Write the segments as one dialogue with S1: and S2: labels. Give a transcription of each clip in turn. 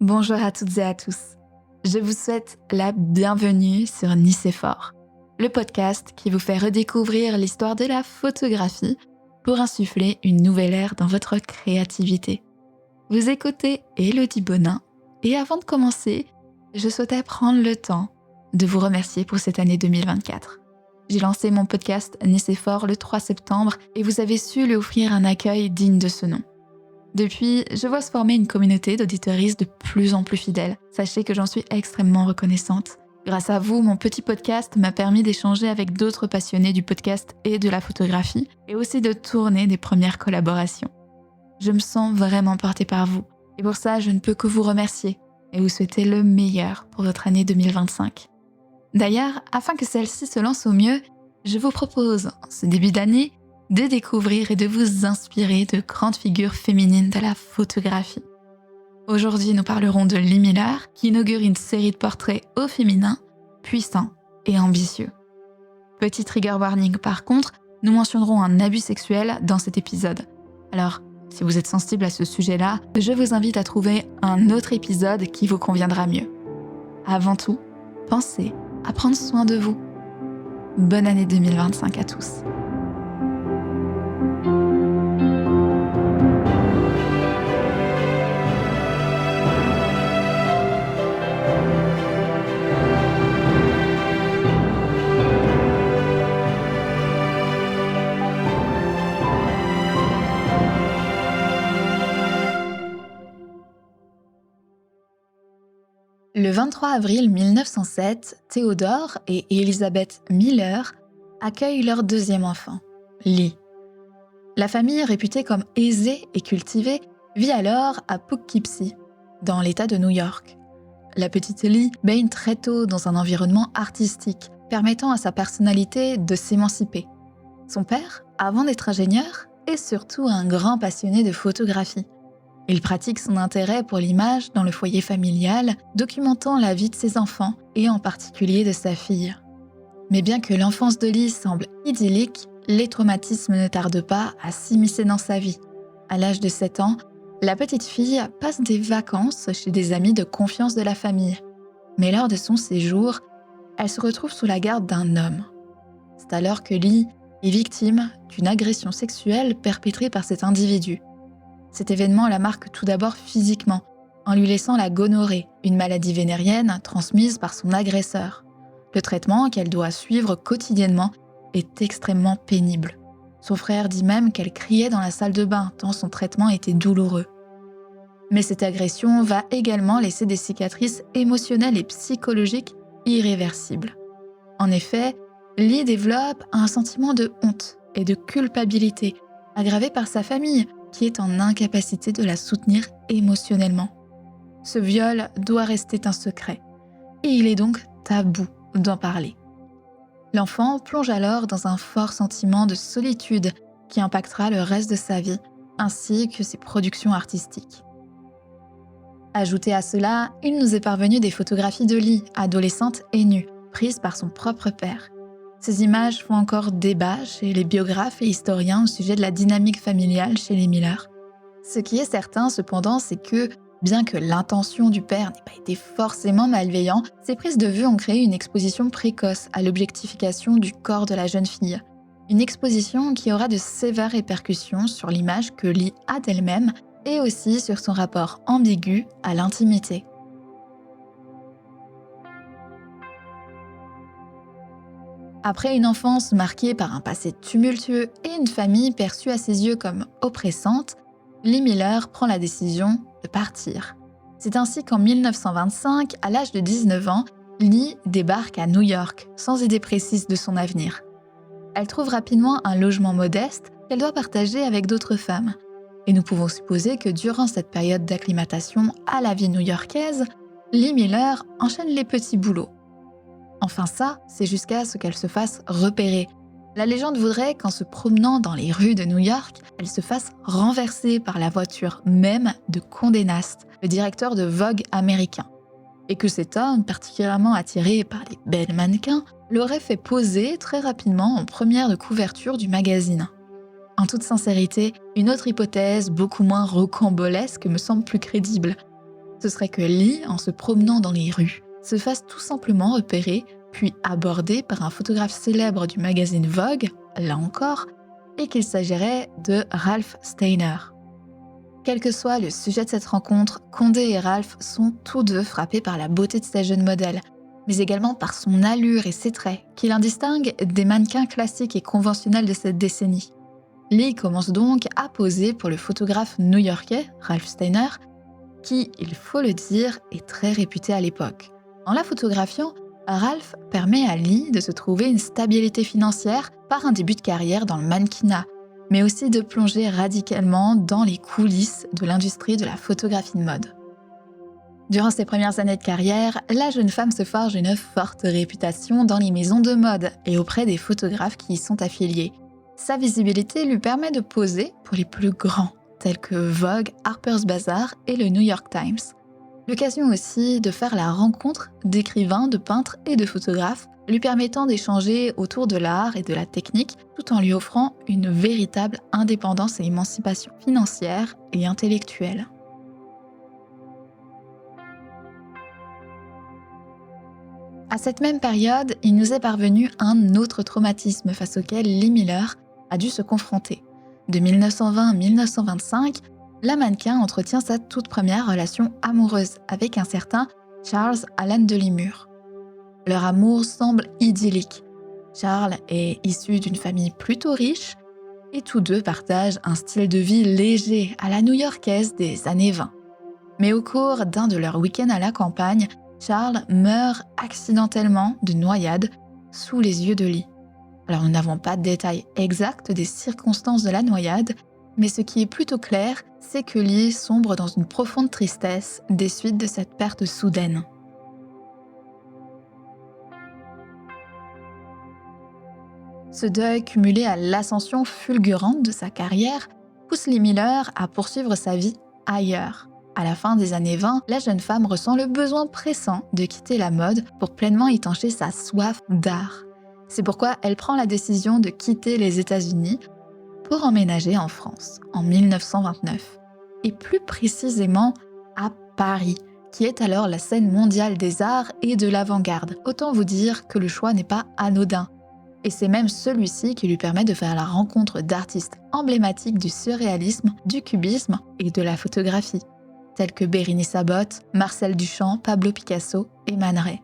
S1: Bonjour à toutes et à tous. Je vous souhaite la bienvenue sur Nicéphore, le podcast qui vous fait redécouvrir l'histoire de la photographie pour insuffler une nouvelle ère dans votre créativité. Vous écoutez Élodie Bonin et avant de commencer, je souhaitais prendre le temps de vous remercier pour cette année 2024. J'ai lancé mon podcast Nicéphore le 3 septembre et vous avez su lui offrir un accueil digne de ce nom. Depuis, je vois se former une communauté d'auditeuristes de plus en plus fidèles. Sachez que j'en suis extrêmement reconnaissante. Grâce à vous, mon petit podcast m'a permis d'échanger avec d'autres passionnés du podcast et de la photographie, et aussi de tourner des premières collaborations. Je me sens vraiment portée par vous, et pour ça, je ne peux que vous remercier et vous souhaiter le meilleur pour votre année 2025. D'ailleurs, afin que celle-ci se lance au mieux, je vous propose, en ce début d'année, de découvrir et de vous inspirer de grandes figures féminines de la photographie. Aujourd'hui, nous parlerons de Lee Miller, qui inaugure une série de portraits au féminin, puissants et ambitieux. Petit trigger warning par contre, nous mentionnerons un abus sexuel dans cet épisode. Alors, si vous êtes sensible à ce sujet-là, je vous invite à trouver un autre épisode qui vous conviendra mieux. Avant tout, pensez à prendre soin de vous. Bonne année 2025 à tous. Le 23 avril 1907, Theodore et Elizabeth Miller accueillent leur deuxième enfant, Lee. La famille, réputée comme aisée et cultivée, vit alors à Poughkeepsie, dans l'État de New York. La petite Lee baigne très tôt dans un environnement artistique, permettant à sa personnalité de s'émanciper. Son père, avant d'être ingénieur, est surtout un grand passionné de photographie. Il pratique son intérêt pour l'image dans le foyer familial, documentant la vie de ses enfants et en particulier de sa fille. Mais bien que l'enfance de Lee semble idyllique, les traumatismes ne tardent pas à s'immiscer dans sa vie. À l'âge de 7 ans, la petite fille passe des vacances chez des amis de confiance de la famille. Mais lors de son séjour, elle se retrouve sous la garde d'un homme. C'est alors que Lee est victime d'une agression sexuelle perpétrée par cet individu. Cet événement la marque tout d'abord physiquement, en lui laissant la gonorrhée, une maladie vénérienne transmise par son agresseur. Le traitement qu'elle doit suivre quotidiennement est extrêmement pénible. Son frère dit même qu'elle criait dans la salle de bain tant son traitement était douloureux. Mais cette agression va également laisser des cicatrices émotionnelles et psychologiques irréversibles. En effet, Lee développe un sentiment de honte et de culpabilité, aggravé par sa famille, qui est en incapacité de la soutenir émotionnellement. Ce viol doit rester un secret, et il est donc tabou d'en parler. L'enfant plonge alors dans un fort sentiment de solitude qui impactera le reste de sa vie, ainsi que ses productions artistiques. Ajoutez à cela, il nous est parvenu des photographies de Lee, adolescente et nue, prises par son propre père. Ces images font encore débat chez les biographes et historiens au sujet de la dynamique familiale chez les Miller. Ce qui est certain cependant, c'est que, bien que l'intention du père n'ait pas été forcément malveillante, ces prises de vue ont créé une exposition précoce à l'objectification du corps de la jeune fille. Une exposition qui aura de sévères répercussions sur l'image que Lee a d'elle-même et aussi sur son rapport ambigu à l'intimité. Après une enfance marquée par un passé tumultueux et une famille perçue à ses yeux comme oppressante, Lee Miller prend la décision de partir. C'est ainsi qu'en 1925, à l'âge de 19 ans, Lee débarque à New York, sans idée précise de son avenir. Elle trouve rapidement un logement modeste qu'elle doit partager avec d'autres femmes. Et nous pouvons supposer que durant cette période d'acclimatation à la vie new-yorkaise, Lee Miller enchaîne les petits boulots. Enfin ça, c'est jusqu'à ce qu'elle se fasse repérer. La légende voudrait qu'en se promenant dans les rues de New York, elle se fasse renverser par la voiture même de Condé Nast, le directeur de Vogue américain. Et que cet homme, particulièrement attiré par les belles mannequins, l'aurait fait poser très rapidement en première de couverture du magazine. En toute sincérité, une autre hypothèse, beaucoup moins rocambolesque, me semble plus crédible. ce serait que Lee, en se promenant dans les rues, se fasse tout simplement repérer, puis abordé par un photographe célèbre du magazine Vogue, là encore, et qu'il s'agirait de Ralph Steiner. Quel que soit le sujet de cette rencontre, Condé et Ralph sont tous deux frappés par la beauté de cette jeune modèle, mais également par son allure et ses traits, qui l'indistinguent des mannequins classiques et conventionnels de cette décennie. Lee commence donc à poser pour le photographe new-yorkais, Ralph Steiner, qui, il faut le dire, est très réputé à l'époque. En la photographiant, Ralph permet à Lee de se trouver une stabilité financière par un début de carrière dans le mannequinat, mais aussi de plonger radicalement dans les coulisses de l'industrie de la photographie de mode. Durant ses premières années de carrière, la jeune femme se forge une forte réputation dans les maisons de mode et auprès des photographes qui y sont affiliés. Sa visibilité lui permet de poser pour les plus grands, tels que Vogue, Harper's Bazaar et le New York Times. L'occasion aussi de faire la rencontre d'écrivains, de peintres et de photographes, lui permettant d'échanger autour de l'art et de la technique, tout en lui offrant une véritable indépendance et émancipation financière et intellectuelle. À cette même période, il nous est parvenu un autre traumatisme face auquel Lee Miller a dû se confronter. De 1920 à 1925, la mannequin entretient sa toute première relation amoureuse avec un certain Charles Alan de Limur. Leur amour semble idyllique. Charles est issu d'une famille plutôt riche et tous deux partagent un style de vie léger à la new-yorkaise des années 20. Mais au cours d'un de leurs week-ends à la campagne, Charles meurt accidentellement de noyade sous les yeux de Lee. Alors nous n'avons pas de détails exacts des circonstances de la noyade, mais ce qui est plutôt clair, c'est que Lee sombre dans une profonde tristesse des suites de cette perte soudaine. Ce deuil, cumulé à l'ascension fulgurante de sa carrière, pousse Lee Miller à poursuivre sa vie ailleurs. À la fin des années 20, la jeune femme ressent le besoin pressant de quitter la mode pour pleinement étancher sa soif d'art. C'est pourquoi elle prend la décision de quitter les États-Unis pour emménager en France en 1929, et plus précisément à Paris, qui est alors la scène mondiale des arts et de l'avant-garde. Autant vous dire que le choix n'est pas anodin. Et c'est même celui-ci qui lui permet de faire la rencontre d'artistes emblématiques du surréalisme, du cubisme et de la photographie, tels que Bérénice Abbott, Marcel Duchamp, Pablo Picasso et Man Ray.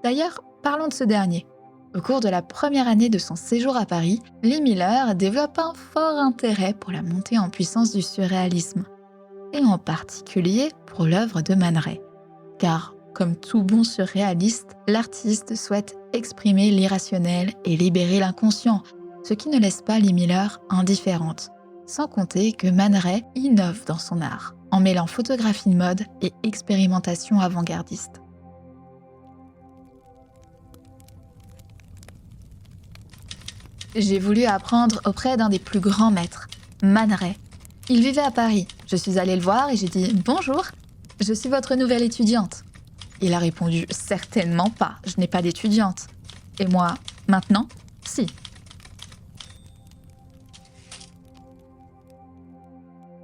S1: D'ailleurs, parlons de ce dernier. Au cours de la première année de son séjour à Paris, Lee Miller développe un fort intérêt pour la montée en puissance du surréalisme, et en particulier pour l'œuvre de Man Ray. Car, comme tout bon surréaliste, l'artiste souhaite exprimer l'irrationnel et libérer l'inconscient, ce qui ne laisse pas Lee Miller indifférente. Sans compter que Man Ray innove dans son art, en mêlant photographie de mode et expérimentation avant-gardiste. J'ai voulu apprendre auprès d'un des plus grands maîtres, Man Ray. Il vivait à Paris. Je suis allée le voir et j'ai dit « Bonjour, je suis votre nouvelle étudiante ». Il a répondu « Certainement pas, je n'ai pas d'étudiante ». Et moi « Maintenant, si ».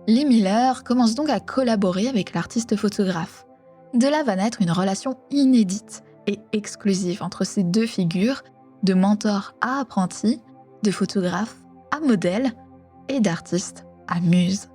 S1: Lee Miller commence donc à collaborer avec l'artiste photographe. De là va naître une relation inédite et exclusive entre ces deux figures, de mentor à apprenti, de photographe à modèle et d'artiste à muse.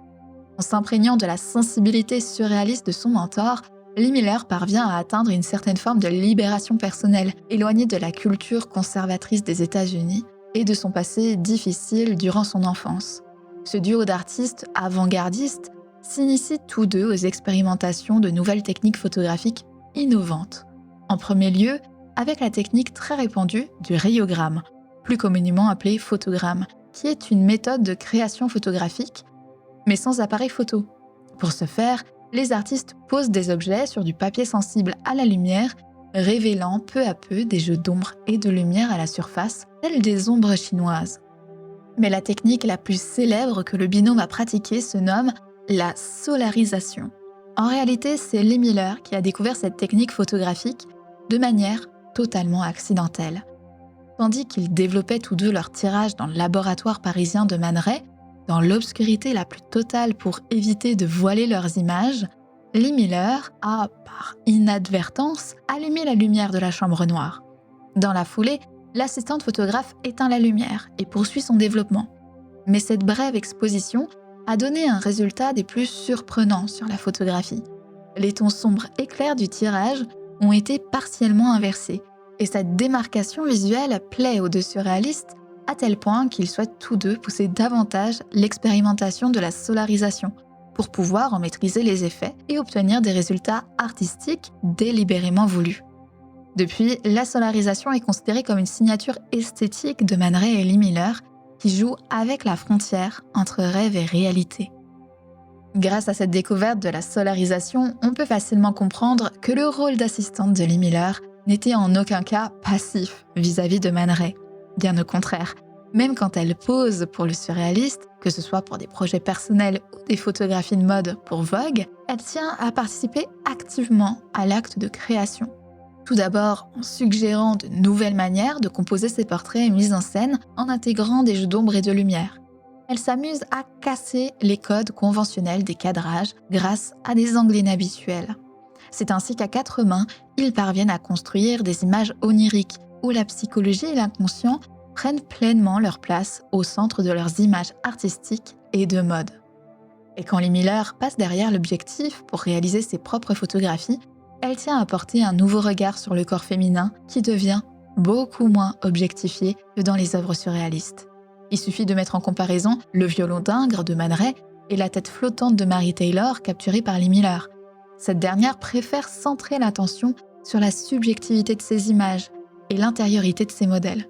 S1: En s'imprégnant de la sensibilité surréaliste de son mentor, Lee Miller parvient à atteindre une certaine forme de libération personnelle, éloignée de la culture conservatrice des États-Unis et de son passé difficile durant son enfance. Ce duo d'artistes avant-gardistes s'initient tous deux aux expérimentations de nouvelles techniques photographiques innovantes. En premier lieu, avec la technique très répandue du rayogramme, plus communément appelée photogramme, qui est une méthode de création photographique, mais sans appareil photo. Pour ce faire, les artistes posent des objets sur du papier sensible à la lumière, révélant peu à peu des jeux d'ombre et de lumière à la surface, telles des ombres chinoises. Mais la technique la plus célèbre que le binôme a pratiquée se nomme la solarisation. En réalité, c'est Lee Miller qui a découvert cette technique photographique de manière totalement accidentelle. Tandis qu'ils développaient tous deux leur tirage dans le laboratoire parisien de Man Ray, dans l'obscurité la plus totale pour éviter de voiler leurs images, Lee Miller a, par inadvertance, allumé la lumière de la chambre noire. Dans la foulée, l'assistante photographe éteint la lumière et poursuit son développement. Mais cette brève exposition a donné un résultat des plus surprenants sur la photographie. Les tons sombres et clairs du tirage ont été partiellement inversés, et cette démarcation visuelle plaît aux deux surréalistes à tel point qu'ils souhaitent tous deux pousser davantage l'expérimentation de la solarisation pour pouvoir en maîtriser les effets et obtenir des résultats artistiques délibérément voulus. Depuis, la solarisation est considérée comme une signature esthétique de Man Ray et Lee Miller qui jouent avec la frontière entre rêve et réalité. Grâce à cette découverte de la solarisation, on peut facilement comprendre que le rôle d'assistante de Lee Miller n'était en aucun cas passif vis-à-vis de Man Ray. Bien au contraire, même quand elle pose pour le surréaliste, que ce soit pour des projets personnels ou des photographies de mode pour Vogue, elle tient à participer activement à l'acte de création. Tout d'abord en suggérant de nouvelles manières de composer ses portraits et mises en scène en intégrant des jeux d'ombre et de lumière. Elle s'amuse à casser les codes conventionnels des cadrages grâce à des angles inhabituels. C'est ainsi qu'à quatre mains, ils parviennent à construire des images oniriques où la psychologie et l'inconscient prennent pleinement leur place au centre de leurs images artistiques et de mode. Et quand Lee Miller passe derrière l'objectif pour réaliser ses propres photographies, elle tient à porter un nouveau regard sur le corps féminin qui devient beaucoup moins objectifié que dans les œuvres surréalistes. Il suffit de mettre en comparaison le violon d'Ingres de Man Ray et la tête flottante de Mary Taylor capturée par Lee Miller. Cette dernière préfère centrer l'attention sur la subjectivité de ses images et l'intériorité de ses modèles.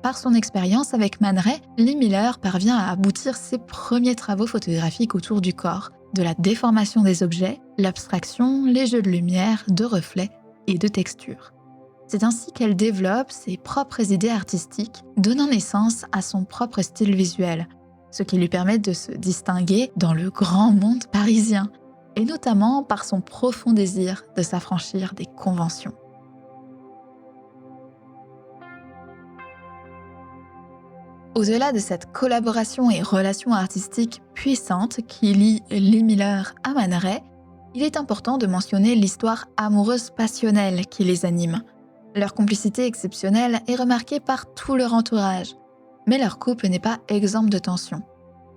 S1: Par son expérience avec Man Ray, Lee Miller parvient à aboutir ses premiers travaux photographiques autour du corps, de la déformation des objets, l'abstraction, les jeux de lumière, de reflets et de textures. C'est ainsi qu'elle développe ses propres idées artistiques, donnant naissance à son propre style visuel, ce qui lui permet de se distinguer dans le grand monde parisien, et notamment par son profond désir de s'affranchir des conventions. Au-delà de cette collaboration et relation artistique puissante qui lie Lee Miller à Man Ray, il est important de mentionner l'histoire amoureuse passionnelle qui les anime. Leur complicité exceptionnelle est remarquée par tout leur entourage, mais leur couple n'est pas exempt de tension.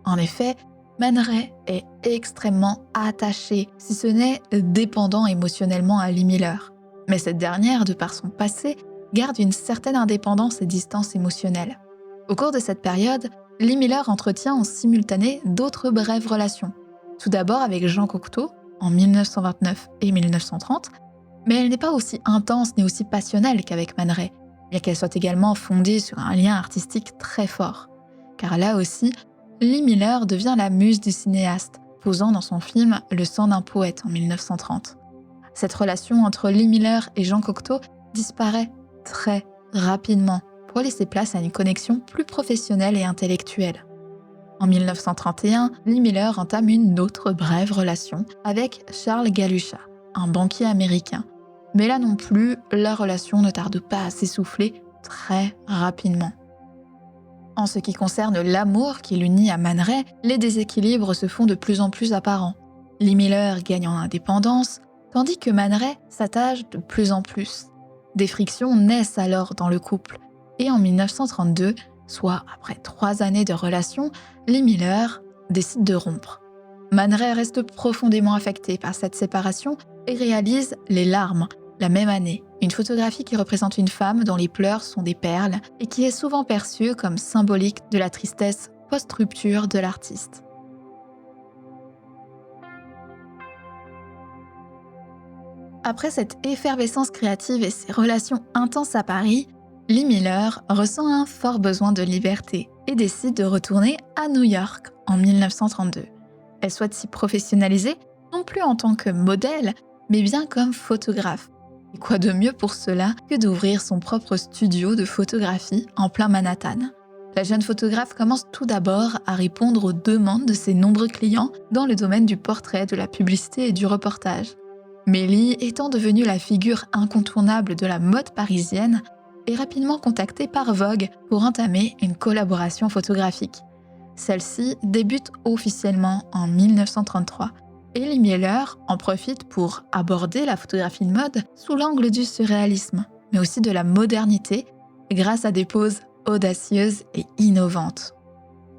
S1: En effet, Man Ray est extrêmement attaché, si ce n'est dépendant émotionnellement à Lee Miller. Mais cette dernière, de par son passé, garde une certaine indépendance et distance émotionnelle. Au cours de cette période, Lee Miller entretient en simultané d'autres brèves relations. Tout d'abord avec Jean Cocteau, en 1929 et 1930, mais elle n'est pas aussi intense ni aussi passionnelle qu'avec Man Ray, bien qu'elle soit également fondée sur un lien artistique très fort. Car là aussi, Lee Miller devient la muse du cinéaste, posant dans son film Le sang d'un poète en 1930. Cette relation entre Lee Miller et Jean Cocteau disparaît très rapidement pour laisser place à une connexion plus professionnelle et intellectuelle. En 1931, Lee Miller entame une autre brève relation avec Charles Galusha, un banquier américain. Mais là non plus, la relation ne tarde pas à s'essouffler très rapidement. En ce qui concerne l'amour qui l'unit à Man Ray, les déséquilibres se font de plus en plus apparents. Lee Miller gagne en indépendance, tandis que Man Ray s'attache de plus en plus. Des frictions naissent alors dans le couple, et en 1932, soit après 3 années de relation, Lee Miller décide de rompre. Man Ray reste profondément affecté par cette séparation et réalise Les larmes, la même année, une photographie qui représente une femme dont les pleurs sont des perles et qui est souvent perçue comme symbolique de la tristesse post-rupture de l'artiste. Après cette effervescence créative et ces relations intenses à Paris, Lee Miller ressent un fort besoin de liberté et décide de retourner à New York en 1932. Elle souhaite s'y professionnaliser, non plus en tant que modèle, mais bien comme photographe. Et quoi de mieux pour cela que d'ouvrir son propre studio de photographie en plein Manhattan. La jeune photographe commence tout d'abord à répondre aux demandes de ses nombreux clients dans le domaine du portrait, de la publicité et du reportage. Mais Lee, étant devenue la figure incontournable de la mode parisienne, est rapidement contactée par Vogue pour entamer une collaboration photographique. Celle-ci débute officiellement en 1933 Et Lee Miller en profite pour aborder la photographie de mode sous l'angle du surréalisme, mais aussi de la modernité, grâce à des poses audacieuses et innovantes.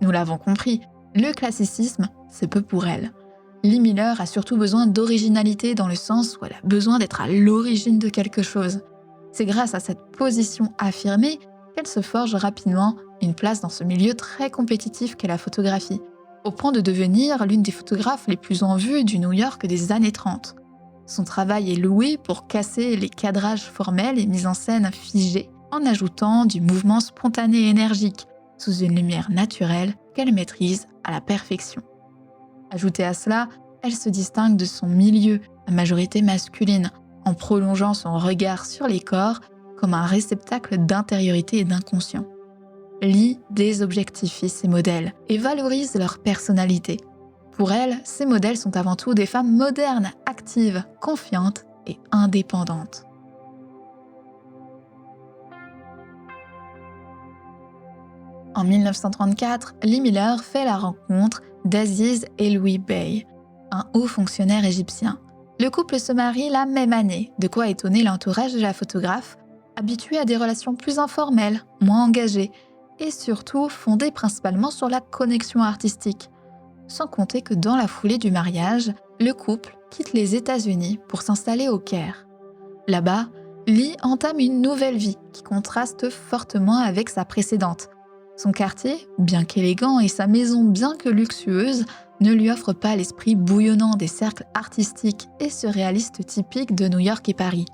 S1: Nous l'avons compris, le classicisme, c'est peu pour elle. Lee Miller a surtout besoin d'originalité dans le sens où elle a besoin d'être à l'origine de quelque chose. C'est grâce à cette position affirmée qu'elle se forge rapidement une place dans ce milieu très compétitif qu'est la photographie, au point de devenir l'une des photographes les plus en vue du New York des années 30. Son travail est loué pour casser les cadrages formels et mises en scène figées, en ajoutant du mouvement spontané et énergique, sous une lumière naturelle qu'elle maîtrise à la perfection. Ajoutée à cela, elle se distingue de son milieu, à majorité masculine, en prolongeant son regard sur les corps comme un réceptacle d'intériorité et d'inconscient. Lee désobjectifie ses modèles et valorise leur personnalité. Pour elle, ces modèles sont avant tout des femmes modernes, actives, confiantes et indépendantes. En 1934, Lee Miller fait la rencontre d'Aziz Eloui Bey, un haut fonctionnaire égyptien. Le couple se marie la même année, de quoi étonner l'entourage de la photographe, habitué à des relations plus informelles, moins engagées, et surtout fondées principalement sur la connexion artistique. Sans compter que dans la foulée du mariage, le couple quitte les États-Unis pour s'installer au Caire. Là-bas, Lee entame une nouvelle vie qui contraste fortement avec sa précédente. Son quartier, bien qu'élégant, et sa maison, bien que luxueuse, ne lui offrent pas l'esprit bouillonnant des cercles artistiques et surréalistes typiques de New York et Paris.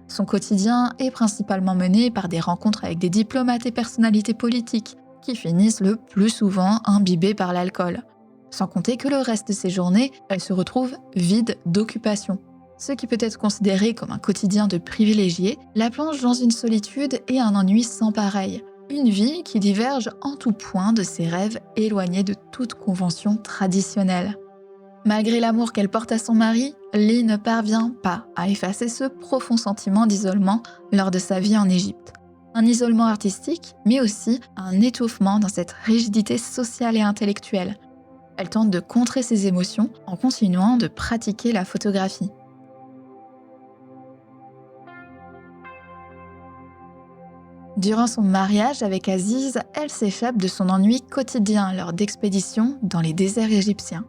S1: Son quotidien est principalement mené par des rencontres avec des diplomates et personnalités politiques, qui finissent le plus souvent imbibés par l'alcool. Sans compter que le reste de ses journées, elle se retrouve vide d'occupation. Ce qui peut être considéré comme un quotidien de privilégié, la plonge dans une solitude et un ennui sans pareil. Une vie qui diverge en tout point de ses rêves éloignés de toute convention traditionnelle. Malgré l'amour qu'elle porte à son mari, Lee ne parvient pas à effacer ce profond sentiment d'isolement lors de sa vie en Égypte. Un isolement artistique, mais aussi un étouffement dans cette rigidité sociale et intellectuelle. Elle tente de contrer ses émotions en continuant de pratiquer la photographie. Durant son mariage avec Aziz, elle s'échappe de son ennui quotidien lors d'expéditions dans les déserts égyptiens.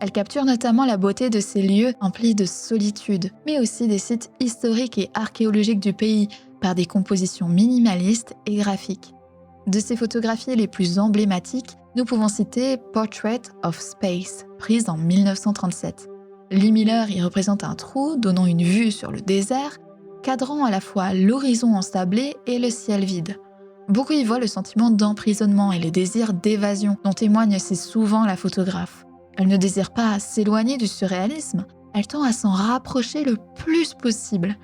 S1: Elle capture notamment la beauté de ces lieux emplis de solitude, mais aussi des sites historiques et archéologiques du pays par des compositions minimalistes et graphiques. De ses photographies les plus emblématiques, nous pouvons citer Portrait of Space, prise en 1937. Lee Miller y représente un trou donnant une vue sur le désert, cadrant à la fois l'horizon ensablé et le ciel vide. Beaucoup y voient le sentiment d'emprisonnement et le désir d'évasion dont témoigne si souvent la photographe. Elle ne désire pas s'éloigner du surréalisme, elle tend à s'en rapprocher le plus possible.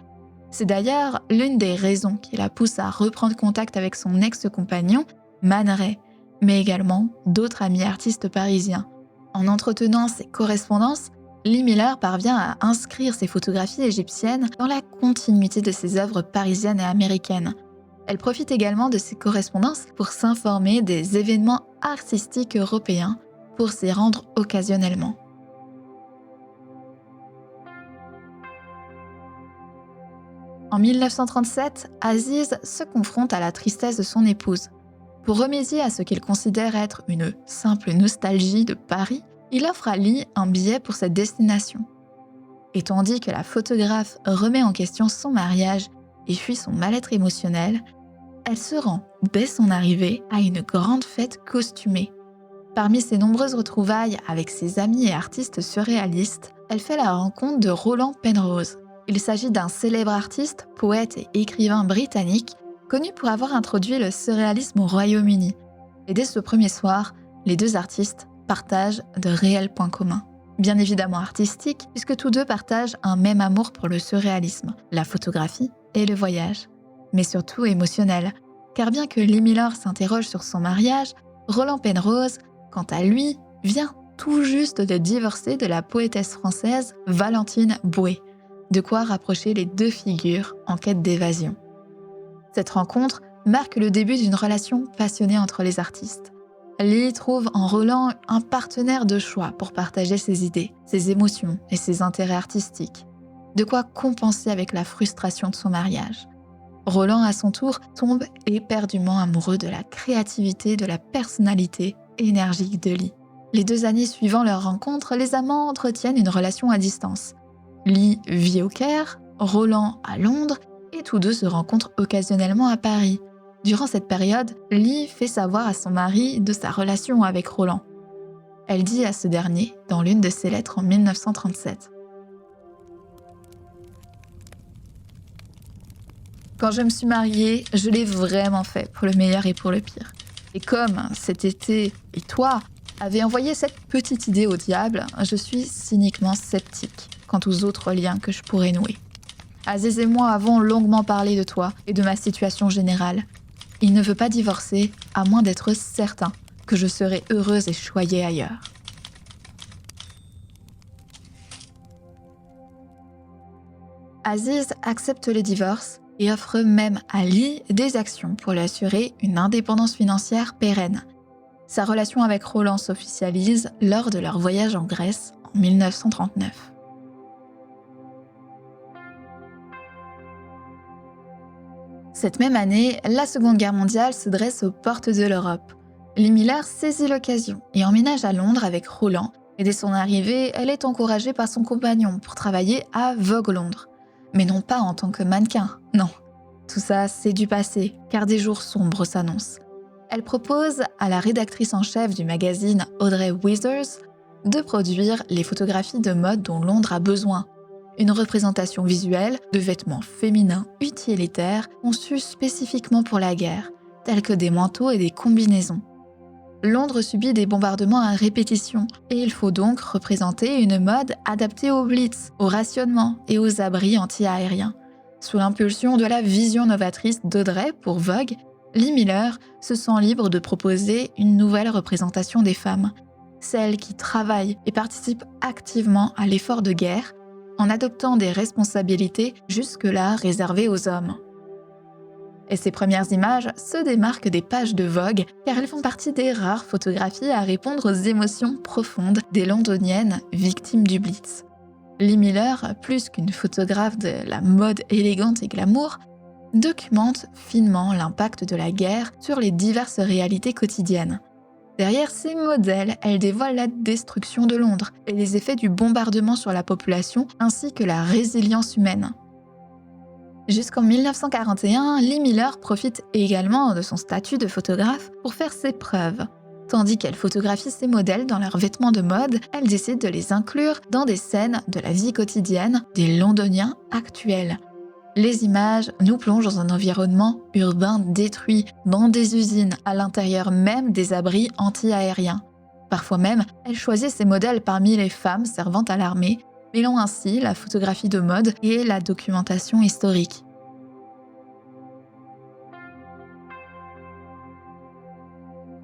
S1: C'est d'ailleurs l'une des raisons qui la pousse à reprendre contact avec son ex-compagnon, Man Ray, mais également d'autres amis artistes parisiens. En entretenant ces correspondances, Lee Miller parvient à inscrire ses photographies égyptiennes dans la continuité de ses œuvres parisiennes et américaines. Elle profite également de ces correspondances pour s'informer des événements artistiques européens, pour s'y rendre occasionnellement. En 1937, Aziz se confronte à la tristesse de son épouse. Pour remédier à ce qu'il considère être une simple nostalgie de Paris, il offre à Lee un billet pour cette destination. Et tandis que la photographe remet en question son mariage et fuit son mal-être émotionnel, elle se rend, dès son arrivée, à une grande fête costumée. Parmi ses nombreuses retrouvailles avec ses amis et artistes surréalistes, elle fait la rencontre de Roland Penrose. Il s'agit d'un célèbre artiste, poète et écrivain britannique, connu pour avoir introduit le surréalisme au Royaume-Uni. Et dès ce premier soir, les deux artistes partagent de réels points communs. Bien évidemment artistiques, puisque tous deux partagent un même amour pour le surréalisme, la photographie et le voyage. Mais surtout émotionnel, car bien que Lee Miller s'interroge sur son mariage, Roland Penrose, quant à lui, vient tout juste de divorcer de la poétesse française Valentine Boué, de quoi rapprocher les deux figures en quête d'évasion. Cette rencontre marque le début d'une relation passionnée entre les artistes. Lee trouve en Roland un partenaire de choix pour partager ses idées, ses émotions et ses intérêts artistiques. De quoi compenser avec la frustration de son mariage. Roland, à son tour, tombe éperdument amoureux de la créativité, de la personnalité énergique de Lee. Les 2 années suivant leur rencontre, les amants entretiennent une relation à distance. Lee vit au Caire, Roland à Londres, et tous deux se rencontrent occasionnellement à Paris. Durant cette période, Lee fait savoir à son mari de sa relation avec Roland. Elle dit à ce dernier, dans l'une de ses lettres en 1937. Quand je me suis mariée, je l'ai vraiment fait pour le meilleur et pour le pire. Et comme cet été et toi avaient envoyé cette petite idée au diable, je suis cyniquement sceptique quant aux autres liens que je pourrais nouer. Aziz et moi avons longuement parlé de toi et de ma situation générale. Il ne veut pas divorcer, à moins d'être certain que je serai heureuse et choyée ailleurs. Aziz accepte le divorce et offre même à Lee des actions pour lui assurer une indépendance financière pérenne. Sa relation avec Roland s'officialise lors de leur voyage en Grèce en 1939. Cette même année, la Seconde Guerre mondiale se dresse aux portes de l'Europe. Lee Miller saisit l'occasion et emménage à Londres avec Roland, et dès son arrivée, elle est encouragée par son compagnon pour travailler à Vogue Londres. Mais non pas en tant que mannequin, non. Tout ça, c'est du passé, car des jours sombres s'annoncent. Elle propose à la rédactrice en chef du magazine Audrey Withers de produire les photographies de mode dont Londres a besoin. Une représentation visuelle de vêtements féminins utilitaires conçus spécifiquement pour la guerre, tels que des manteaux et des combinaisons. Londres subit des bombardements à répétition et il faut donc représenter une mode adaptée au blitz, au rationnement et aux abris anti-aériens. Sous l'impulsion de la vision novatrice d'Audrey pour Vogue, Lee Miller se sent libre de proposer une nouvelle représentation des femmes, celles qui travaillent et participent activement à l'effort de guerre en adoptant des responsabilités jusque-là réservées aux hommes. Et ces premières images se démarquent des pages de Vogue car elles font partie des rares photographies à répondre aux émotions profondes des londoniennes victimes du Blitz. Lee Miller, plus qu'une photographe de la mode élégante et glamour, documente finement l'impact de la guerre sur les diverses réalités quotidiennes. Derrière ces modèles, elle dévoile la destruction de Londres et les effets du bombardement sur la population ainsi que la résilience humaine. Jusqu'en 1941, Lee Miller profite également de son statut de photographe pour faire ses preuves. Tandis qu'elle photographie ses modèles dans leurs vêtements de mode, elle décide de les inclure dans des scènes de la vie quotidienne des Londoniens actuels. Les images nous plongent dans un environnement urbain détruit, dans des usines, à l'intérieur même des abris anti-aériens. Parfois même, elle choisit ses modèles parmi les femmes servant à l'armée, mêlant ainsi la photographie de mode et la documentation historique.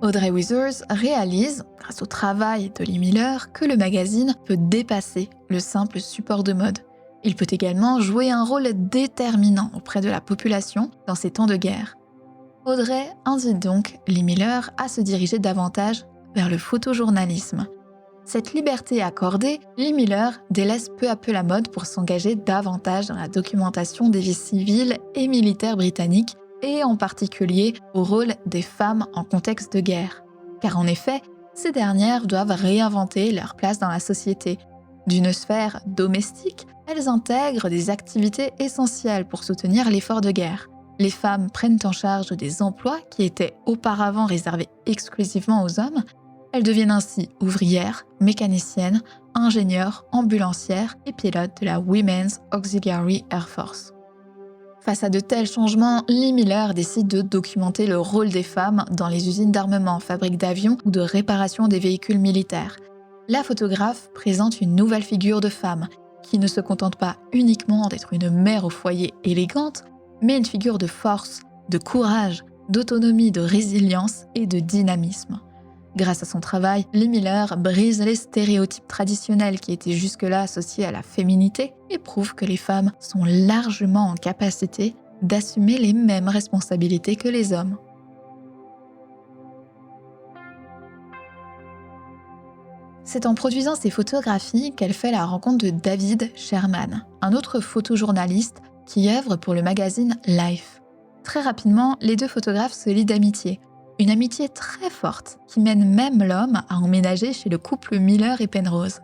S1: Audrey Withers réalise, grâce au travail de Lee Miller, que le magazine peut dépasser le simple support de mode. Il peut également jouer un rôle déterminant auprès de la population dans ces temps de guerre. Audrey invite donc Lee Miller à se diriger davantage vers le photojournalisme. Cette liberté accordée, Lee Miller délaisse peu à peu la mode pour s'engager davantage dans la documentation des vies civiles et militaires britanniques et en particulier au rôle des femmes en contexte de guerre. Car en effet, ces dernières doivent réinventer leur place dans la société. D'une sphère domestique, elles intègrent des activités essentielles pour soutenir l'effort de guerre. Les femmes prennent en charge des emplois qui étaient auparavant réservés exclusivement aux hommes. Elles deviennent ainsi ouvrières, mécaniciennes, ingénieures, ambulancières et pilotes de la Women's Auxiliary Air Force. Face à de tels changements, Lee Miller décide de documenter le rôle des femmes dans les usines d'armement, fabriques d'avions ou de réparation des véhicules militaires. La photographe présente une nouvelle figure de femme qui ne se contente pas uniquement d'être une mère au foyer élégante, mais une figure de force, de courage, d'autonomie, de résilience et de dynamisme. Grâce à son travail, Lee Miller brise les stéréotypes traditionnels qui étaient jusque-là associés à la féminité et prouve que les femmes sont largement en capacité d'assumer les mêmes responsabilités que les hommes. C'est en produisant ces photographies qu'elle fait la rencontre de David Sherman, un autre photojournaliste qui œuvre pour le magazine Life. Très rapidement, les deux photographes se lient d'amitié. Une amitié très forte qui mène même l'homme à emménager chez le couple Miller et Penrose.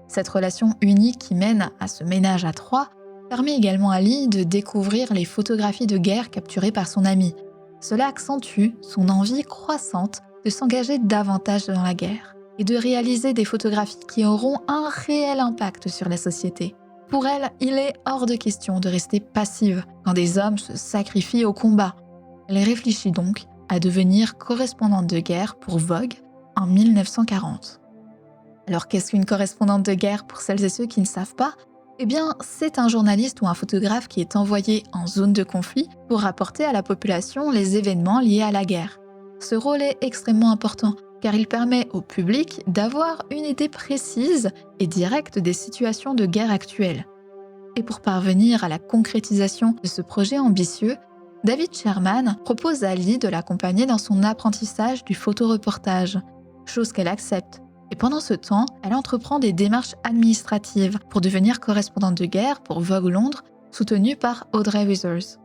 S1: Cette relation unique qui mène à ce ménage à trois permet également à Lee de découvrir les photographies de guerre capturées par son ami. Cela accentue son envie croissante de s'engager davantage dans la guerre et de réaliser des photographies qui auront un réel impact sur la société. Pour elle, il est hors de question de rester passive quand des hommes se sacrifient au combat. Elle réfléchit donc à devenir correspondante de guerre pour Vogue en 1940. Alors qu'est-ce qu'une correspondante de guerre pour celles et ceux qui ne savent pas ? Eh bien, c'est un journaliste ou un photographe qui est envoyé en zone de conflit pour rapporter à la population les événements liés à la guerre. Ce rôle est extrêmement important car il permet au public d'avoir une idée précise et directe des situations de guerre actuelles. Et pour parvenir à la concrétisation de ce projet ambitieux, David Sherman propose à Lee de l'accompagner dans son apprentissage du photoreportage, chose qu'elle accepte. Et pendant ce temps, elle entreprend des démarches administratives pour devenir correspondante de guerre pour Vogue Londres, soutenue par Audrey Withers.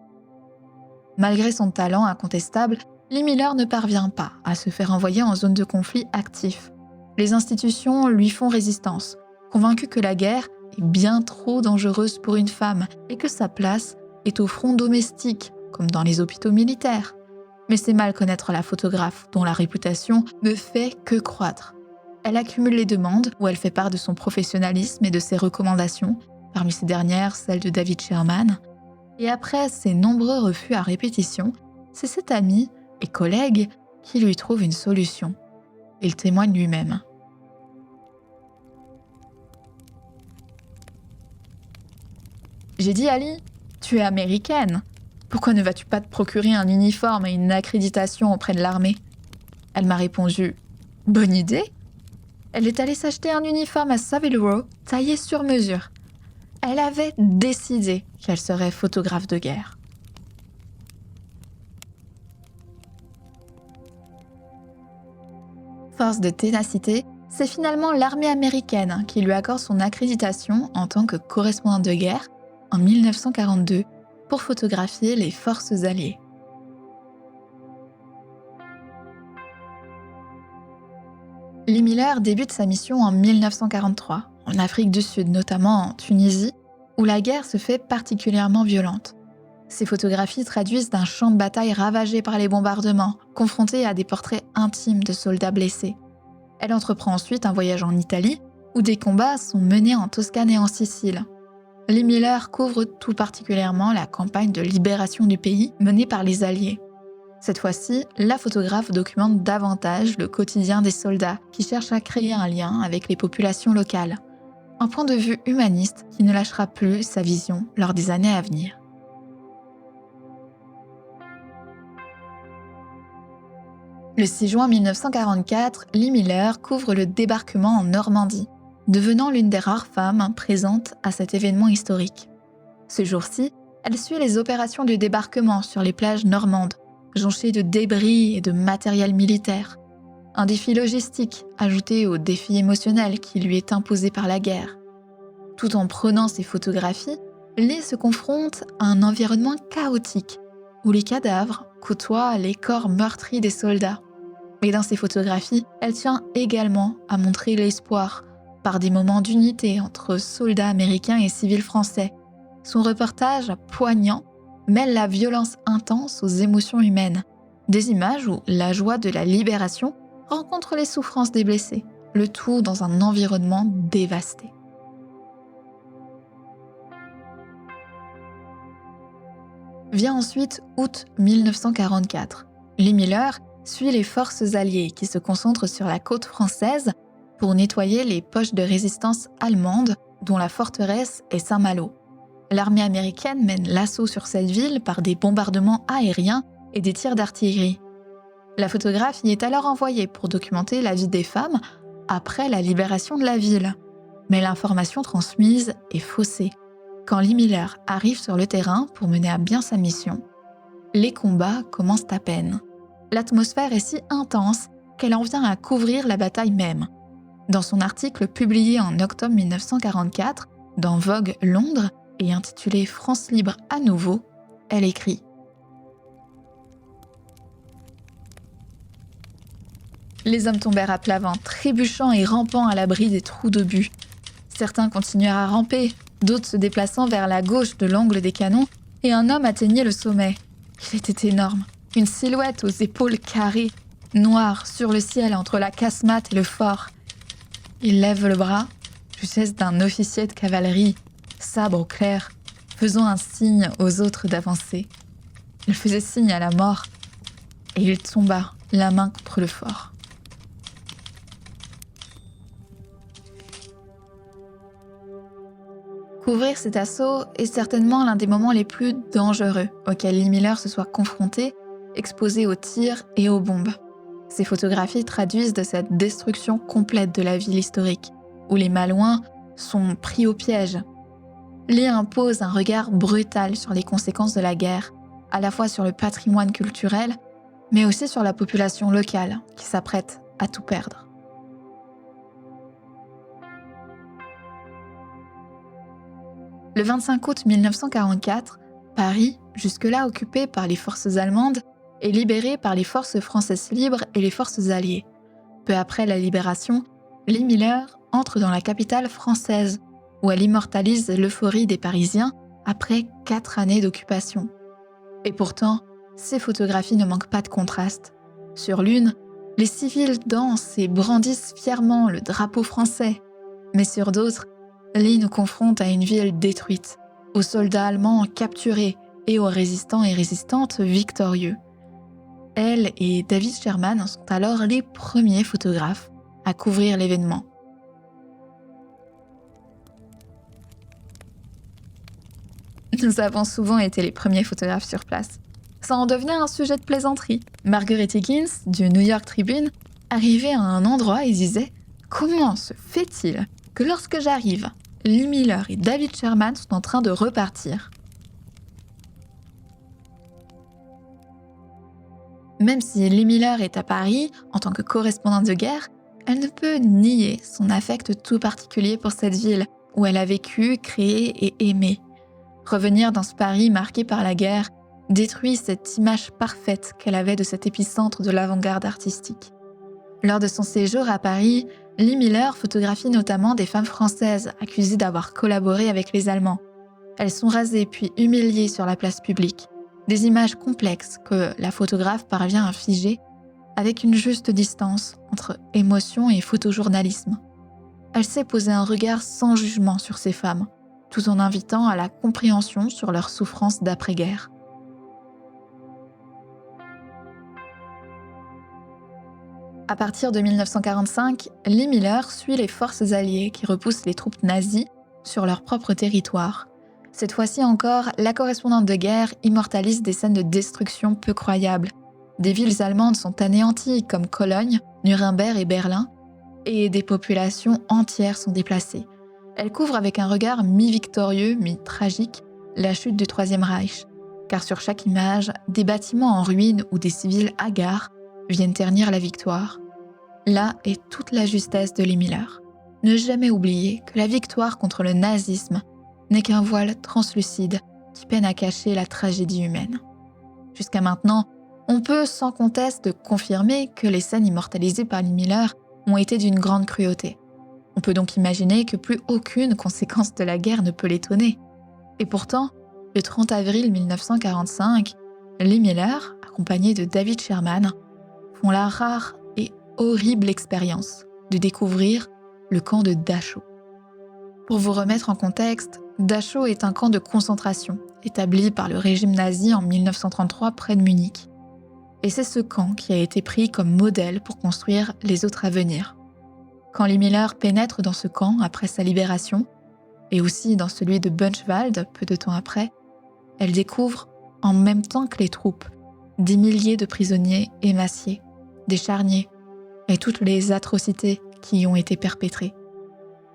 S1: Malgré son talent incontestable, Lee Miller ne parvient pas à se faire envoyer en zone de conflit actif. Les institutions lui font résistance, convaincues que la guerre est bien trop dangereuse pour une femme et que sa place est au front domestique, comme dans les hôpitaux militaires. Mais c'est mal connaître la photographe, dont la réputation ne fait que croître. Elle accumule les demandes où elle fait part de son professionnalisme et de ses recommandations, parmi ces dernières celle de David Sherman. Et après ses nombreux refus à répétition, c'est cet ami et collègue qui lui trouve une solution. Il témoigne lui-même. J'ai dit Ali, tu es américaine. Pourquoi ne vas-tu pas te procurer un uniforme et une accréditation auprès de l'armée ? Elle m'a répondu, bonne idée. Elle est allée s'acheter un uniforme à Savile Row, taillé sur mesure. Elle avait décidé qu'elle serait photographe de guerre. Force de ténacité, c'est finalement l'armée américaine qui lui accorde son accréditation en tant que correspondante de guerre en 1942 pour photographier les forces alliées. Lee Miller débute sa mission en 1943, en Afrique du Sud, notamment en Tunisie, où la guerre se fait particulièrement violente. Ces photographies traduisent d'un champ de bataille ravagé par les bombardements, confronté à des portraits intimes de soldats blessés. Elle entreprend ensuite un voyage en Italie, où des combats sont menés en Toscane et en Sicile. Lee Miller couvre tout particulièrement la campagne de libération du pays menée par les Alliés. Cette fois-ci, la photographe documente davantage le quotidien des soldats qui cherchent à créer un lien avec les populations locales. Un point de vue humaniste qui ne lâchera plus sa vision lors des années à venir. Le 6 juin 1944, Lee Miller couvre le débarquement en Normandie, devenant l'une des rares femmes présentes à cet événement historique. Ce jour-ci, elle suit les opérations du débarquement sur les plages normandes, jonchées de débris et de matériel militaire. Un défi logistique ajouté au défi émotionnel qui lui est imposé par la guerre. Tout en prenant ses photographies, Lee se confronte à un environnement chaotique, où les cadavres côtoient les corps meurtris des soldats. Mais dans ses photographies, elle tient également à montrer l'espoir, par des moments d'unité entre soldats américains et civils français. Son reportage poignant mêle la violence intense aux émotions humaines. Des images où la joie de la libération rencontre les souffrances des blessés, le tout dans un environnement dévasté. Vient ensuite août 1944. Lee Miller suit les forces alliées qui se concentrent sur la côte française pour nettoyer les poches de résistance allemandes, dont la forteresse est Saint-Malo. L'armée américaine mène l'assaut sur cette ville par des bombardements aériens et des tirs d'artillerie. La photographe y est alors envoyée pour documenter la vie des femmes après la libération de la ville. Mais l'information transmise est faussée. Quand Lee Miller arrive sur le terrain pour mener à bien sa mission, les combats commencent à peine. L'atmosphère est si intense qu'elle en vient à couvrir la bataille même. Dans son article publié en octobre 1944 dans Vogue Londres et intitulé « France libre à nouveau », elle écrit « Les hommes tombèrent à plat ventre, trébuchant et rampant à l'abri des trous d'obus. Certains continuèrent à ramper, d'autres se déplaçant vers la gauche de l'angle des canons, et un homme atteignait le sommet. Il était énorme, une silhouette aux épaules carrées, noire sur le ciel entre la casemate et le fort. Il lève le bras, du geste d'un officier de cavalerie, sabre au clair, faisant un signe aux autres d'avancer. Il faisait signe à la mort, et il tomba, la main contre le fort. » Couvrir cet assaut est certainement l'un des moments les plus dangereux auxquels Lee Miller se soit confronté, exposé aux tirs et aux bombes. Ces photographies traduisent de cette destruction complète de la ville historique, où les Malouins sont pris au piège. Lee impose un regard brutal sur les conséquences de la guerre, à la fois sur le patrimoine culturel, mais aussi sur la population locale qui s'apprête à tout perdre. Le 25 août 1944, Paris, jusque-là occupé par les forces allemandes, est libéré par les forces françaises libres et les forces alliées. Peu après la libération, Lee Miller entre dans la capitale française, où elle immortalise l'euphorie des Parisiens après 4 années d'occupation. Et pourtant, ces photographies ne manquent pas de contraste. Sur l'une, les civils dansent et brandissent fièrement le drapeau français, mais sur d'autres, Lee nous confronte à une ville détruite, aux soldats allemands capturés et aux résistants et résistantes victorieux. Elle et David Sherman sont alors les premiers photographes à couvrir l'événement. Nous avons souvent été les premiers photographes sur place. Ça en devenait un sujet de plaisanterie. Margaret Higgins, du New York Tribune, arrivait à un endroit et disait « Comment se fait-il que lorsque j'arrive, Lee Miller et David Sherman sont en train de repartir ?» Même si Lee Miller est à Paris en tant que correspondante de guerre, elle ne peut nier son affect tout particulier pour cette ville où elle a vécu, créé et aimé. Revenir dans ce Paris marqué par la guerre détruit cette image parfaite qu'elle avait de cet épicentre de l'avant-garde artistique. Lors de son séjour à Paris, Lee Miller photographie notamment des femmes françaises accusées d'avoir collaboré avec les Allemands. Elles sont rasées puis humiliées sur la place publique. Des images complexes que la photographe parvient à figer avec une juste distance entre émotion et photojournalisme. Elle sait poser un regard sans jugement sur ces femmes, tout en invitant à la compréhension sur leurs souffrances d'après-guerre. À partir de 1945, Lee Miller suit les forces alliées qui repoussent les troupes nazies sur leur propre territoire. Cette fois-ci encore, la correspondante de guerre immortalise des scènes de destruction peu croyables. Des villes allemandes sont anéanties comme Cologne, Nuremberg et Berlin, et des populations entières sont déplacées. Elle couvre avec un regard mi-victorieux, mi-tragique la chute du Troisième Reich, car sur chaque image, des bâtiments en ruine ou des civils hagards viennent ternir la victoire. Là est toute la justesse de Lee Miller. Ne jamais oublier que la victoire contre le nazisme n'est qu'un voile translucide qui peine à cacher la tragédie humaine. Jusqu'à maintenant, on peut sans conteste confirmer que les scènes immortalisées par Lee Miller ont été d'une grande cruauté. On peut donc imaginer que plus aucune conséquence de la guerre ne peut l'étonner. Et pourtant, le 30 avril 1945, Lee Miller, accompagné de David Sherman, font la rare et horrible expérience de découvrir le camp de Dachau. Pour vous remettre en contexte, Dachau est un camp de concentration établi par le régime nazi en 1933 près de Munich. Et c'est ce camp qui a été pris comme modèle pour construire les autres à venir. Quand Lee Miller pénètre dans ce camp après sa libération, et aussi dans celui de Buchenwald peu de temps après, elle découvre, en même temps que les troupes, des milliers de prisonniers émaciés, des charniers, et toutes les atrocités qui y ont été perpétrées.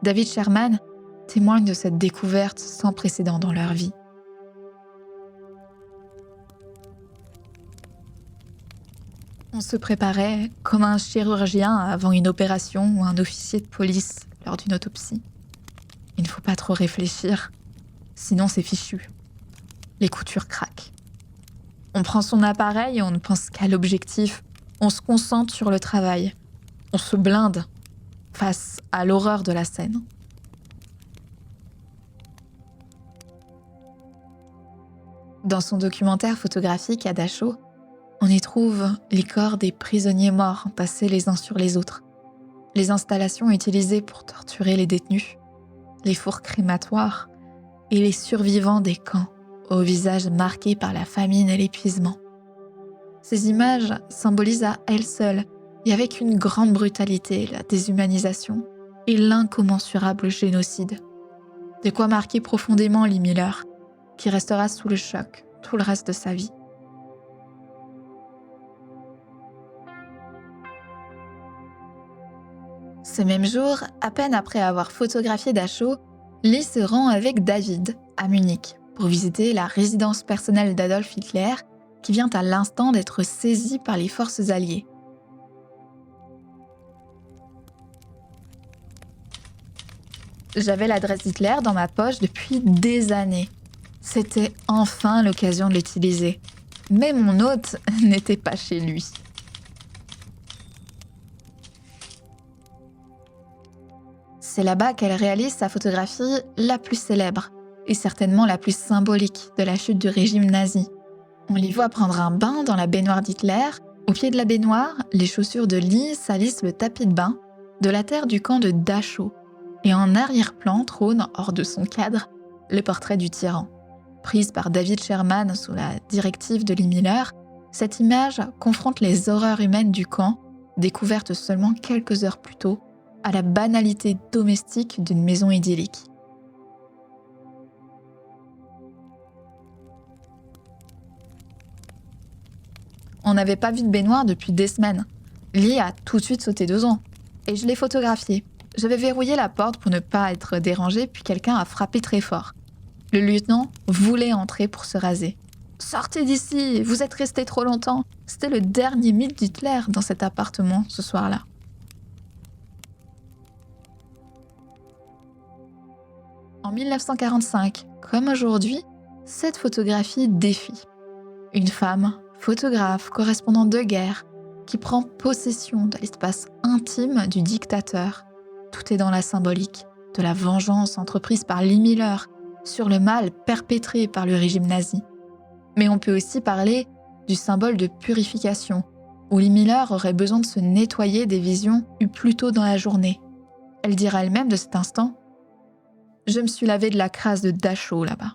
S1: David Sherman témoigne de cette découverte sans précédent dans leur vie. On se préparait comme un chirurgien avant une opération ou un officier de police lors d'une autopsie. Il ne faut pas trop réfléchir, sinon c'est fichu. Les coutures craquent. On prend son appareil et on ne pense qu'à l'objectif. On se concentre sur le travail. On se blinde face à l'horreur de la scène. Dans son documentaire photographique à Dachau, on y trouve les corps des prisonniers morts entassés les uns sur les autres, les installations utilisées pour torturer les détenus, les fours crématoires et les survivants des camps au visage marqué par la famine et l'épuisement. Ces images symbolisent à elles seules et avec une grande brutalité la déshumanisation et l'incommensurable génocide. De quoi marquer profondément Lee Miller, qui restera sous le choc tout le reste de sa vie. Ce même jour, à peine après avoir photographié Dachau, Lee se rend avec David à Munich pour visiter la résidence personnelle d'Adolf Hitler qui vient à l'instant d'être saisie par les forces alliées. J'avais l'adresse d'Hitler dans ma poche depuis des années. C'était enfin l'occasion de l'utiliser. Mais mon hôte n'était pas chez lui. C'est là-bas qu'elle réalise sa photographie la plus célèbre et certainement la plus symbolique de la chute du régime nazi. On l'y voit prendre un bain dans la baignoire d'Hitler. Au pied de la baignoire, les chaussures de Lee salissent le tapis de bain de la terre du camp de Dachau. Et en arrière-plan trône, hors de son cadre, le portrait du tyran. Prise par David Sherman sous la directive de Lee Miller, cette image confronte les horreurs humaines du camp, découvertes seulement quelques heures plus tôt, à la banalité domestique d'une maison idyllique. On n'avait pas vu de baignoire depuis des semaines. Lee a tout de suite sauté dedans. Et je l'ai photographié. J'avais verrouillé la porte pour ne pas être dérangée, puis quelqu'un a frappé très fort. Le lieutenant voulait entrer pour se raser. « Sortez d'ici, vous êtes restés trop longtemps !» C'était le dernier mythe d'Hitler dans cet appartement ce soir-là. En 1945, comme aujourd'hui, cette photographie défie. Une femme, photographe, correspondante de guerre, qui prend possession de l'espace intime du dictateur. Tout est dans la symbolique de la vengeance entreprise par Lee Miller sur le mal perpétré par le régime nazi. Mais on peut aussi parler du symbole de purification, où Lee Miller aurait besoin de se nettoyer des visions eues plus tôt dans la journée. Elle dira elle-même de cet instant « Je me suis lavée de la crasse de Dachau là-bas ».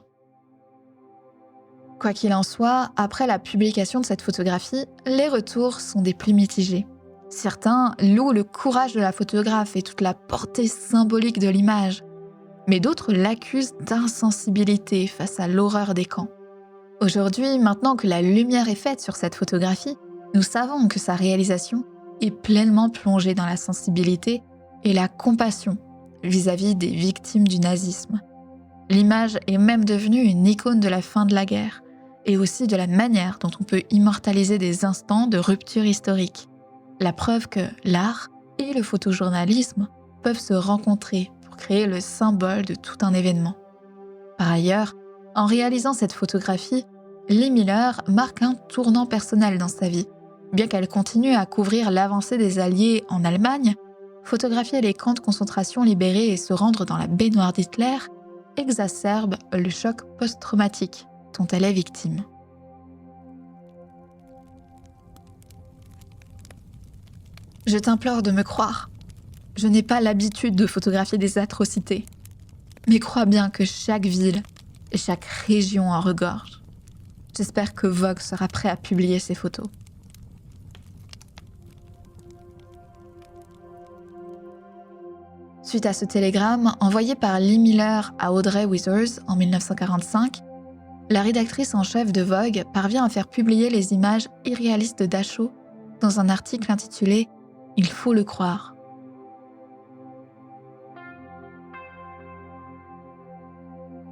S1: Quoi qu'il en soit, après la publication de cette photographie, les retours sont des plus mitigés. Certains louent le courage de la photographe et toute la portée symbolique de l'image, mais d'autres l'accusent d'insensibilité face à l'horreur des camps. Aujourd'hui, maintenant que la lumière est faite sur cette photographie, nous savons que sa réalisation est pleinement plongée dans la sensibilité et la compassion vis-à-vis des victimes du nazisme. L'image est même devenue une icône de la fin de la guerre, et aussi de la manière dont on peut immortaliser des instants de rupture historique. La preuve que l'art et le photojournalisme peuvent se rencontrer pour créer le symbole de tout un événement. Par ailleurs, en réalisant cette photographie, Lee Miller marque un tournant personnel dans sa vie. Bien qu'elle continue à couvrir l'avancée des Alliés en Allemagne, photographier les camps de concentration libérés et se rendre dans la baignoire d'Hitler exacerbe le choc post-traumatique dont elle est victime. Je t'implore de me croire. Je n'ai pas l'habitude de photographier des atrocités. Mais crois bien que chaque ville et chaque région en regorge. J'espère que Vogue sera prêt à publier ces photos. Suite à ce télégramme envoyé par Lee Miller à Audrey Withers en 1945, la rédactrice en chef de Vogue parvient à faire publier les images irréalistes de Dachau dans un article intitulé « Il faut le croire ».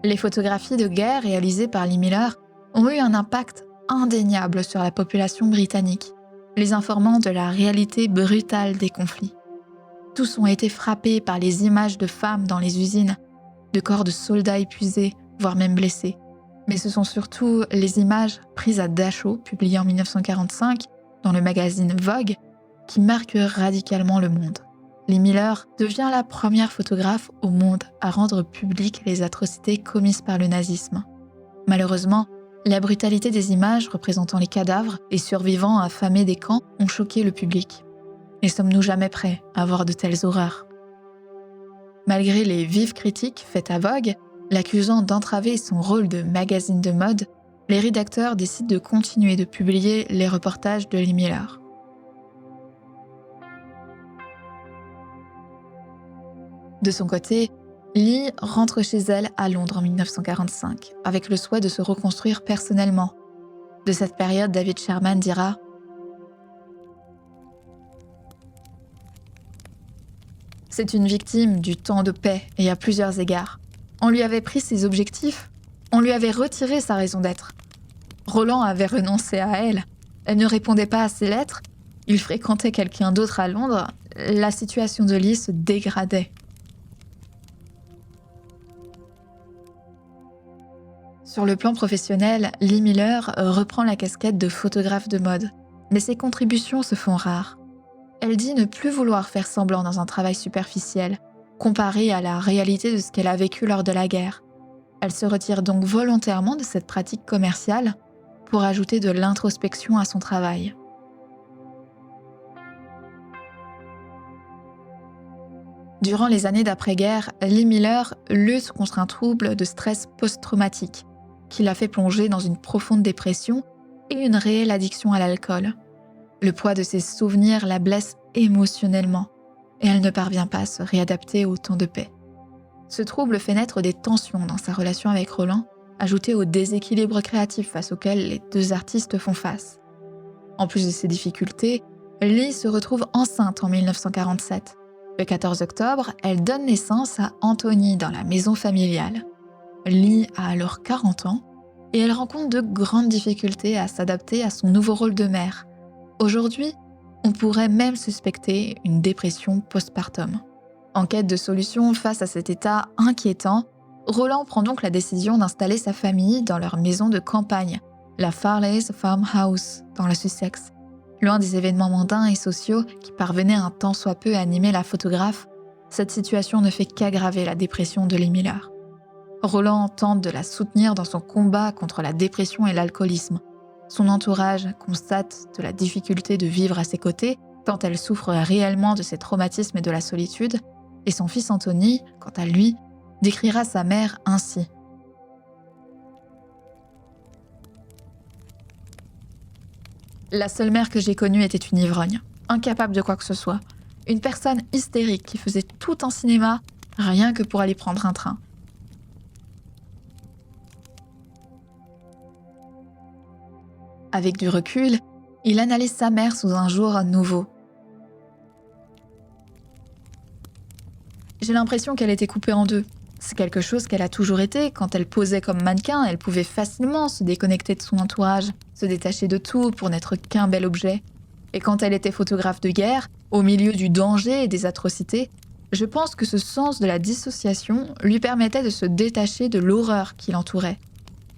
S1: Les photographies de guerre réalisées par Lee Miller ont eu un impact indéniable sur la population britannique. les informant de la réalité brutale des conflits. Tous ont été frappés par les images de femmes dans les usines, de corps de soldats épuisés, voire même blessés. Mais ce sont surtout les images prises à Dachau, publiées en 1945 dans le magazine Vogue, qui marquent radicalement le monde. Lee Miller devient la première photographe au monde à rendre publiques les atrocités commises par le nazisme. Malheureusement, la brutalité des images représentant les cadavres et survivants affamés des camps ont choqué le public. Et sommes-nous jamais prêts à voir de telles horreurs ? Malgré les vives critiques faites à Vogue, l'accusant d'entraver son rôle de magazine de mode, les rédacteurs décident de continuer de publier les reportages de Lee Miller. De son côté, Lee rentre chez elle à Londres en 1945, avec le souhait de se reconstruire personnellement. De cette période, David Sherman dira « C'est une victime du temps de paix et à plusieurs égards. On lui avait pris ses objectifs, on lui avait retiré sa raison d'être. Roland avait renoncé à elle, elle ne répondait pas à ses lettres, il fréquentait quelqu'un d'autre à Londres, la situation de Lee se dégradait. » Sur le plan professionnel, Lee Miller reprend la casquette de photographe de mode, mais ses contributions se font rares. Elle dit ne plus vouloir faire semblant dans un travail superficiel, comparé à la réalité de ce qu'elle a vécu lors de la guerre. Elle se retire donc volontairement de cette pratique commerciale pour ajouter de l'introspection à son travail. Durant les années d'après-guerre, Lee Miller lutte contre un trouble de stress post-traumatique qui l'a fait plonger dans une profonde dépression et une réelle addiction à l'alcool. Le poids de ses souvenirs la blesse émotionnellement et elle ne parvient pas à se réadapter au temps de paix. Ce trouble fait naître des tensions dans sa relation avec Roland, ajoutées au déséquilibre créatif face auquel les deux artistes font face. En plus de ces difficultés, Lee se retrouve enceinte en 1947. Le 14 octobre, elle donne naissance à Anthony dans la maison familiale. Lee a alors 40 ans et elle rencontre de grandes difficultés à s'adapter à son nouveau rôle de mère. Aujourd'hui, on pourrait même suspecter une dépression postpartum. En quête de solutions face à cet état inquiétant, Roland prend donc la décision d'installer sa famille dans leur maison de campagne, la Farley's Farmhouse, dans le Sussex. Loin des événements mondains et sociaux qui parvenaient un tant soit peu à animer la photographe, cette situation ne fait qu'aggraver la dépression de Lee Miller. Roland tente de la soutenir dans son combat contre la dépression et l'alcoolisme. Son entourage constate de la difficulté de vivre à ses côtés, tant elle souffre réellement de ses traumatismes et de la solitude, et son fils Anthony, quant à lui, décrira sa mère ainsi. La seule mère que j'ai connue était une ivrogne, incapable de quoi que ce soit. Une personne hystérique qui faisait tout en cinéma, rien que pour aller prendre un train. Avec du recul, il analyse sa mère sous un jour nouveau. J'ai l'impression qu'elle était coupée en deux. C'est quelque chose qu'elle a toujours été. Quand elle posait comme mannequin, elle pouvait facilement se déconnecter de son entourage, se détacher de tout pour n'être qu'un bel objet. Et quand elle était photographe de guerre, au milieu du danger et des atrocités, je pense que ce sens de la dissociation lui permettait de se détacher de l'horreur qui l'entourait.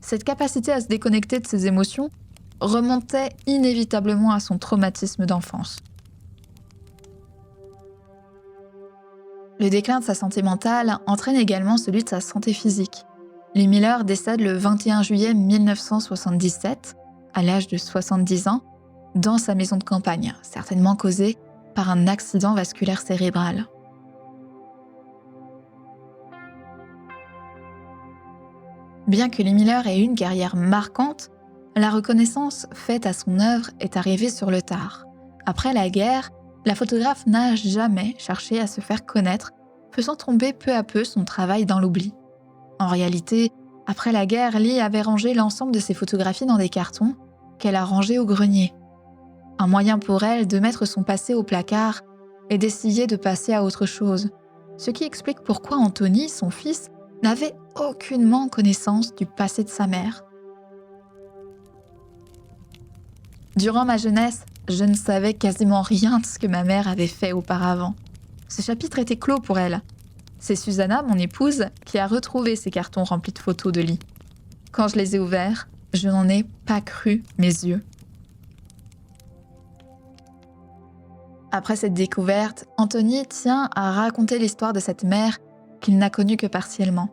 S1: Cette capacité à se déconnecter de ses émotions remontait inévitablement à son traumatisme d'enfance. Le déclin de sa santé mentale entraîne également celui de sa santé physique. Lee Miller décède le 21 juillet 1977, à l'âge de 70 ans, dans sa maison de campagne, certainement causé par un accident vasculaire cérébral. Bien que Lee Miller ait eu une carrière marquante, la reconnaissance faite à son œuvre est arrivée sur le tard. Après la guerre, la photographe n'a jamais cherché à se faire connaître, faisant tomber peu à peu son travail dans l'oubli. En réalité, après la guerre, Lee avait rangé l'ensemble de ses photographies dans des cartons qu'elle a rangés au grenier. Un moyen pour elle de mettre son passé au placard et d'essayer de passer à autre chose, ce qui explique pourquoi Anthony, son fils, n'avait aucunement connaissance du passé de sa mère. Durant ma jeunesse, je ne savais quasiment rien de ce que ma mère avait fait auparavant. Ce chapitre était clos pour elle. C'est Susanna, mon épouse, qui a retrouvé ces cartons remplis de photos de Lee. Quand je les ai ouverts, je n'en ai pas cru mes yeux. Après cette découverte, Anthony tient à raconter l'histoire de cette mère qu'il n'a connue que partiellement.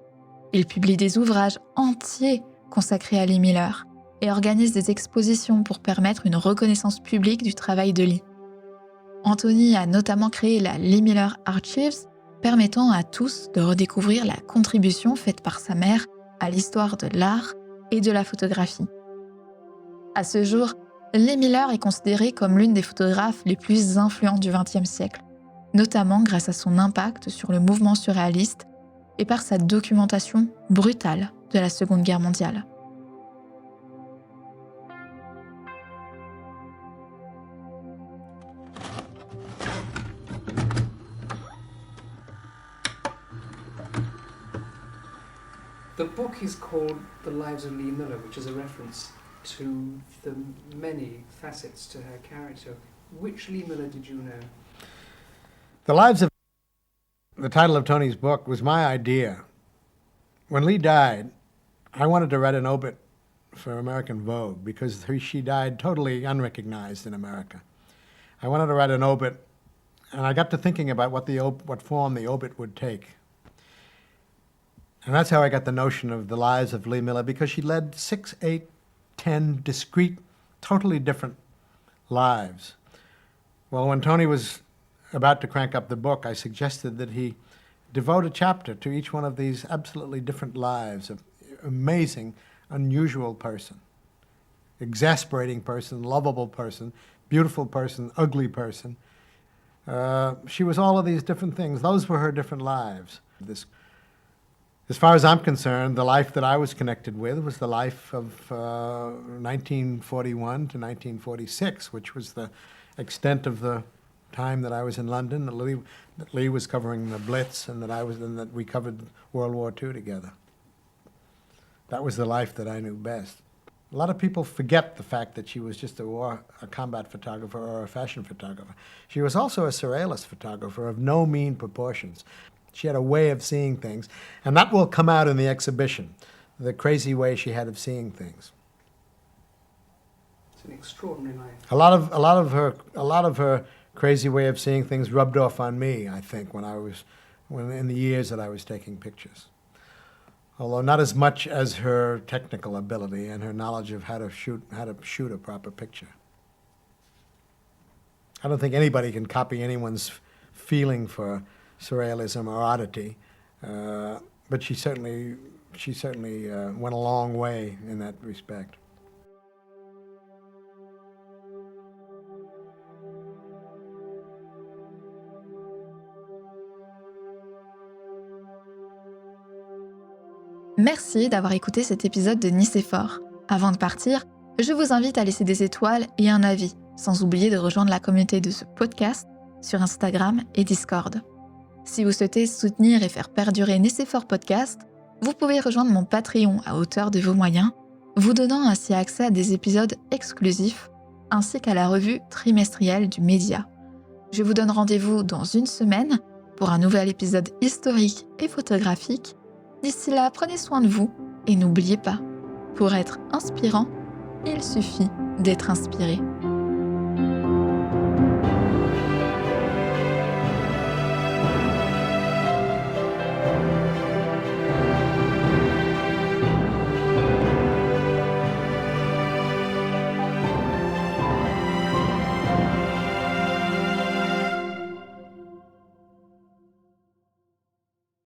S1: Il publie des ouvrages entiers consacrés à Lee Miller et organise des expositions pour permettre une reconnaissance publique du travail de Lee. Anthony a notamment créé la Lee Miller Archives, permettant à tous de redécouvrir la contribution faite par sa mère à l'histoire de l'art et de la photographie. À ce jour, Lee Miller est considérée comme l'une des photographes les plus influentes du XXe siècle, notamment grâce à son impact sur le mouvement surréaliste et par sa documentation brutale de la Seconde Guerre mondiale.
S2: The book is called The Lives of Lee Miller, which is a reference to the many facets to her character. Which Lee Miller did you know?
S3: The Lives of... The title of Tony's book was my idea. When Lee died, I wanted to write an obit for American Vogue because she died totally unrecognized in America. I wanted to write an obit, and I got to thinking about what form the obit would take. And that's how I got the notion of The Lives of Lee Miller, because she led 6, 8, 10 discrete, totally different lives. Well, when Tony was about to crank up the book, I suggested that he devote a chapter to each one of these absolutely different lives of amazing, unusual person, exasperating person, lovable person, beautiful person, ugly person. She was all of these different things. Those were her different lives. As far as I'm concerned, the life that I was connected with was the life of 1941 to 1946, which was the extent of the time that I was in London, that Lee was covering the Blitz, and that we covered World War II together. That was the life that I knew best. A lot of people forget the fact that she was just a combat photographer or a fashion photographer. She was also a surrealist photographer of no mean proportions. She had a way of seeing things, and that will come out in the exhibition, the crazy way she had of seeing things.
S2: It's an extraordinary life.
S3: A lot of her crazy way of seeing things rubbed off on me, I think, when in the years that I was taking pictures. Although not as much as her technical ability and her knowledge of how to shoot a proper picture. I don't think anybody can copy anyone's feeling for surrealism or oddity, but she certainly went a long way in that respect.
S1: Merci d'avoir écouté cet épisode de Nicéphore. Avant de partir, je vous invite à laisser des étoiles et un avis, sans oublier de rejoindre la communauté de ce podcast sur Instagram et Discord. Si vous souhaitez soutenir et faire perdurer Nicéphore Podcast, vous pouvez rejoindre mon Patreon à hauteur de vos moyens, vous donnant ainsi accès à des épisodes exclusifs ainsi qu'à la revue trimestrielle du média. Je vous donne rendez-vous dans une semaine pour un nouvel épisode historique et photographique. D'ici là, prenez soin de vous et n'oubliez pas, pour être inspirant, il suffit d'être inspiré.